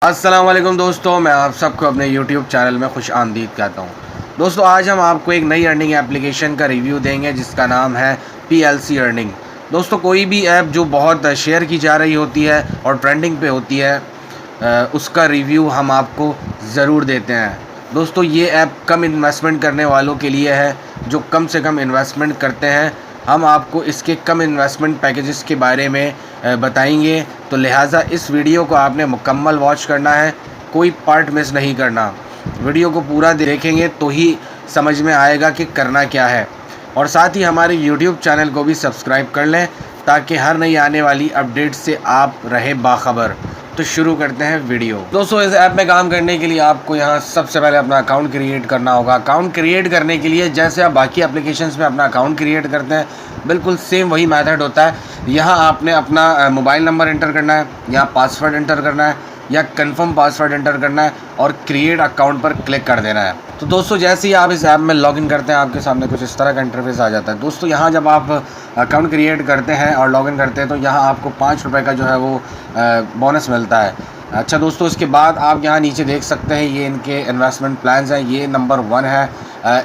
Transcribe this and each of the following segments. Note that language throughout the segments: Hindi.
अस्सलाम वालेकुम दोस्तों, मैं आप सबको अपने YouTube चैनल में खुश आमदीद कहता हूँ। दोस्तों, आज हम आपको एक नई अर्निंग एप्लीकेशन का रिव्यू देंगे जिसका नाम है PLC अर्निंग। दोस्तों, कोई भी ऐप जो बहुत शेयर की जा रही होती है और ट्रेंडिंग पे होती है उसका रिव्यू हम आपको ज़रूर देते हैं। दोस्तों, ये ऐप कम इन्वेस्टमेंट करने वालों के लिए है जो कम से कम इन्वेस्टमेंट करते हैं। हम आपको इसके कम इन्वेस्टमेंट पैकेजेस के बारे में बताएंगे, तो लिहाजा इस वीडियो को आपने मुकम्मल वॉच करना है, कोई पार्ट मिस नहीं करना। वीडियो को पूरा देखेंगे तो ही समझ में आएगा कि करना क्या है। और साथ ही हमारे YouTube चैनल को भी सब्सक्राइब कर लें ताकि हर नई आने वाली अपडेट से आप रहें बाखबर। तो शुरू करते हैं वीडियो। दोस्तों, इस ऐप में काम करने के लिए आपको यहाँ सबसे पहले अपना अकाउंट क्रिएट करना होगा। अकाउंट क्रिएट करने के लिए जैसे आप बाकी एप्लीकेशंस में अपना अकाउंट क्रिएट करते हैं, बिल्कुल सेम वही मेथड होता है। यहाँ आपने अपना मोबाइल नंबर एंटर करना है, यहाँ पासवर्ड एंटर करना है या कंफर्म पासवर्ड एंटर करना है और क्रिएट अकाउंट पर क्लिक कर देना है। तो दोस्तों, जैसे ही आप इस ऐप में लॉगिन करते हैं आपके सामने कुछ इस तरह का इंटरफेस आ जाता है। दोस्तों, यहाँ जब आप अकाउंट क्रिएट करते हैं और लॉगिन करते हैं तो यहाँ आपको 5 रुपये का जो है वो बोनस मिलता है। अच्छा दोस्तों, इसके बाद आप यहाँ नीचे देख सकते हैं ये इनके इन्वेस्टमेंट प्लान्स हैं। ये नंबर 1 है।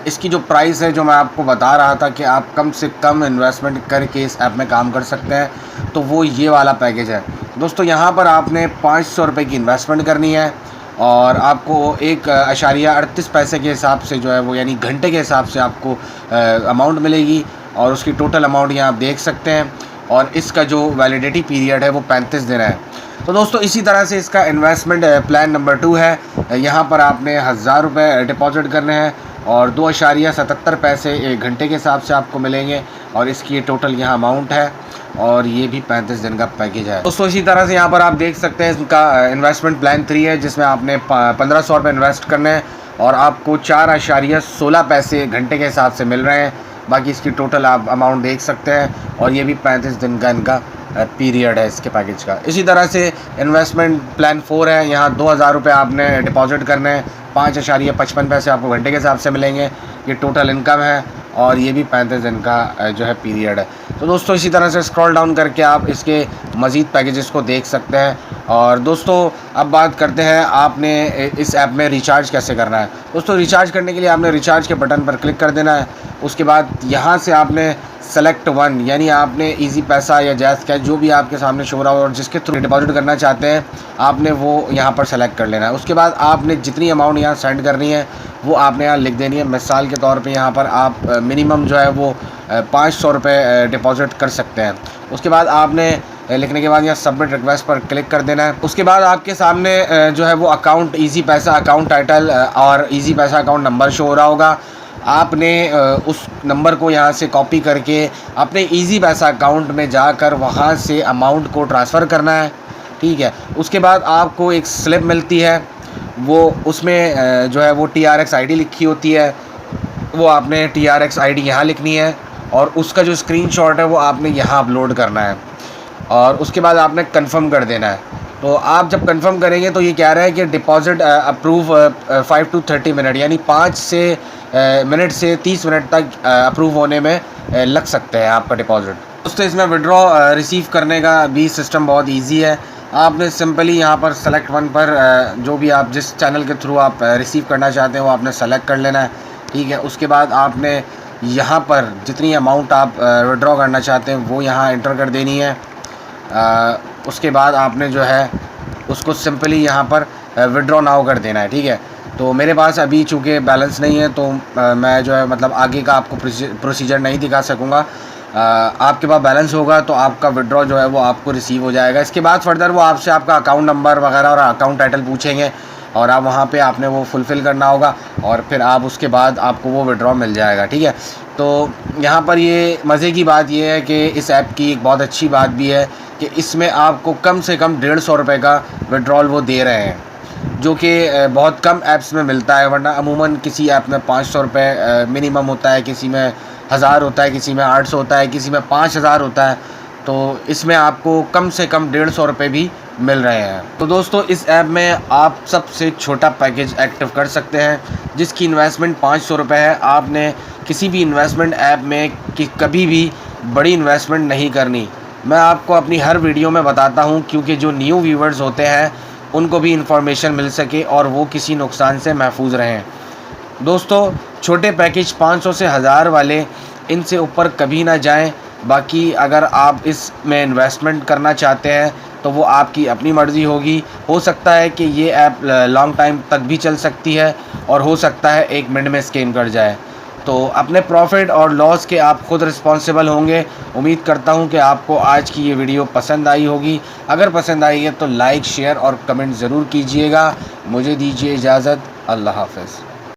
इसकी जो प्राइस है, जो मैं आपको बता रहा था कि आप कम से कम इन्वेस्टमेंट करके इस ऐप में काम कर सकते हैं, तो वो ये वाला पैकेज है। दोस्तों, यहाँ पर आपने 500 रुपये की इन्वेस्टमेंट करनी है और आपको 1.38 पैसे के हिसाब से जो है वो, यानी घंटे के हिसाब से आपको अमाउंट मिलेगी। और उसकी टोटल अमाउंट यहाँ आप देख सकते हैं और इसका जो वैलिडिटी पीरियड है वो 35 दिन है। तो दोस्तों, इसी तरह से इसका इन्वेस्टमेंट प्लान नंबर 2 है। यहाँ पर आपने 1000 रुपये डिपॉजिट करने हैं और 2.77 पैसे 1 घंटे के हिसाब से आपको मिलेंगे और इसकी टोटल यहाँ अमाउंट है और ये भी 35 दिन का पैकेज है। दोस्तों, इसी तरह से यहाँ पर आप देख सकते हैं इसका इन्वेस्टमेंट प्लान 3 है जिसमें आपने 1500 रुपये इन्वेस्ट करने हैं और आपको 4.16 पैसे घंटे के हिसाब से मिल रहे हैं। बाकी इसकी टोटल आप अमाउंट देख सकते हैं और ये भी 35 दिन का इनका पीरियड है इसके पैकेज का। इसी तरह से इन्वेस्टमेंट प्लान 4 है। यहाँ 2000 रुपये आपने डिपॉजिट करने हैं, 5.55 पैसे आपको घंटे के हिसाब से मिलेंगे। ये टोटल इनकम है और ये भी 35 दिन का जो है पीरियड है। तो दोस्तों, इसी तरह से स्क्रॉल डाउन करके आप इसके मज़ीद पैकेजेस को देख सकते हैं। और दोस्तों, अब बात करते हैं आपने इस ऐप में रिचार्ज कैसे करना है। दोस्तों, रिचार्ज करने के लिए आपने रिचार्ज के बटन पर क्लिक कर देना है। उसके बाद यहाँ से आपने सेलेक्ट 1, यानी आपने इजी पैसा या जैज़ कैश जो भी आपके सामने शो रहा हो और जिसके थ्रू डिपॉजिट करना चाहते हैं आपने वो यहाँ पर सेलेक्ट कर लेना है। उसके बाद आपने जितनी अमाउंट यहाँ सेंड करनी है वो आपने यहाँ लिख देनी है। मिसाल के तौर पे यहाँ पर आप मिनिमम जो है वो 500 रुपये डिपॉजिट कर सकते हैं। उसके बाद आपने लिखने के बाद यहाँ सबमिट रिक्वेस्ट पर क्लिक कर देना है। उसके बाद आपके सामने जो है वो अकाउंट इजी पैसा अकाउंट टाइटल और इजी पैसा अकाउंट नंबर शो हो रहा होगा। आपने उस नंबर को यहाँ से कॉपी करके अपने इजी पैसा अकाउंट में जाकर वहाँ से अमाउंट को ट्रांसफ़र करना है। ठीक है। उसके बाद आपको एक स्लिप मिलती है, वो उसमें जो है वो TRX ID लिखी होती है, वो आपने TRX ID यहाँ लिखनी है और उसका जो स्क्रीनशॉट है वो आपने यहाँ अपलोड करना है और उसके बाद आपने कंफर्म कर देना है। तो आप जब कंफर्म करेंगे तो ये कह रहा है कि डिपॉजिट अप्रूव 5 to 30 मिनट, यानी 5 मिनट से 30 मिनट तक अप्रूव होने में लग सकते हैं आपका डिपॉजिट। दोस्तों, इसमें विड्रॉ रिसीव करने का भी सिस्टम बहुत इजी है। आपने सिंपली यहाँ पर सेलेक्ट 1 पर जो भी आप जिस चैनल के थ्रू आप रिसीव करना चाहते हैं वो आपने सेलेक्ट कर लेना है। ठीक है। उसके बाद आपने यहाँ पर जितनी अमाउंट आप विड्रॉ करना चाहते हैं वो यहाँ एंटर कर देनी है। उसके बाद आपने जो है उसको सिंपली यहाँ पर विड्रॉ नाउ कर देना है। ठीक है। तो मेरे पास अभी चूँकि बैलेंस नहीं है तो मैं जो है मतलब आगे का आपको प्रोसीजर नहीं दिखा सकूँगा। आपके पास बैलेंस होगा तो आपका विड्रॉ जो है वो आपको रिसीव हो जाएगा। इसके बाद फर्दर वो आपसे आपका अकाउंट नंबर वगैरह और अकाउंट टाइटल पूछेंगे और आप वहाँ पे आपने वो फुलफ़िल करना होगा और फिर आप उसके बाद आपको वो विड्रॉ मिल जाएगा। ठीक है। तो यहाँ पर ये मज़े की बात ये है कि इस ऐप की एक बहुत अच्छी बात भी है कि इसमें आपको कम से कम 150 रुपये का विड्रॉल वो दे रहे हैं, जो कि बहुत कम ऐप्स में मिलता है। वरना अमूमन किसी ऐप में 500 रुपये मिनिमम होता है, किसी में 1000 होता है, किसी में 800 होता है, किसी में 5000 होता है। तो इसमें आपको कम से कम 150 रुपये भी मिल रहे हैं। तो दोस्तों, इस ऐप में आप सबसे छोटा पैकेज एक्टिव कर सकते हैं जिसकी इन्वेस्टमेंट 500 रुपये है। आपने किसी भी इन्वेस्टमेंट ऐप में कभी भी बड़ी इन्वेस्टमेंट नहीं करनी। मैं आपको अपनी हर वीडियो में बताता हूँ क्योंकि जो न्यू व्यूवर्स होते हैं उनको भी इंफॉर्मेशन मिल सके और वो किसी नुकसान से महफूज रहें। दोस्तों, छोटे पैकेज 500 से 1000 वाले, इनसे ऊपर कभी ना जाएं। बाकी अगर आप इसमें इन्वेस्टमेंट करना चाहते हैं तो वो आपकी अपनी मर्ज़ी होगी। हो सकता है कि ये ऐप लॉन्ग टाइम तक भी चल सकती है और हो सकता है 1 मिनट में स्कैम कर जाए। तो अपने प्रॉफिट और लॉस के आप ख़ुद रिस्पॉन्सिबल होंगे। उम्मीद करता हूँ कि आपको आज की ये वीडियो पसंद आई होगी। अगर पसंद आई है तो लाइक, शेयर और कमेंट ज़रूर कीजिएगा। मुझे दीजिए इजाज़त। अल्लाह हाफ़िज़।